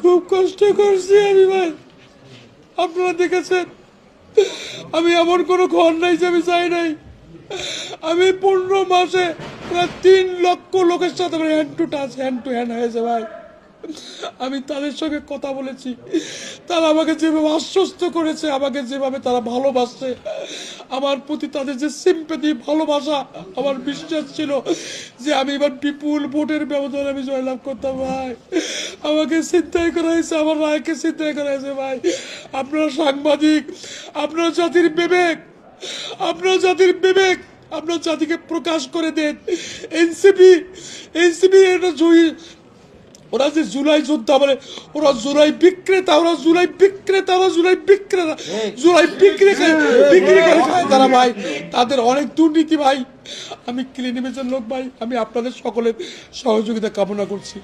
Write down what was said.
খুব কষ্ট করছি আমি ভাই, আপনারা দেখেছেন। আমি এমন কোনো ঘর নাই যে আমি চাই নাই। আমি 15 মাসে প্রায় 3 লক্ষ লোকের সাথে hand to touch, hand to hand হয়েছে ভাই। আমি তাদের সঙ্গে কথা বলেছি, তারা আমাকে যেভাবে আশ্বস্ত করেছে, আমাকে যেভাবে তারা ভালোবাসছে, আমার প্রতি তাদের যে সিম্পেথি, ভালোবাসা, আমার বিশ্বাস ছিল যে আমি এবার বিপুল ভোটের ব্যবধানে আমি জয়লাভ করতাম ভাই। আমাকে চিন্তাই করা হয়েছে, আমার রায়কে চিন্তাই করা হয়েছে ভাই। আপনারা সাংবাদিক, আপনার জাতির বিবেক, আপনার জাতির বিবেক আপনার জাতিকে প্রকাশ করে দেন। এনসিপি এটা ওরা যে জুলাই যোদ্ধা বলে, ওরা জুলাই বিক্রেতা, জুলাই বিক্রি করে খায় তারা ভাই। তাদের অনেক দুর্নীতি ভাই। আমি ক্লিন ইমেজের লোক ভাই, আমি আপনাদের সকলের সহযোগিতা কামনা করছি।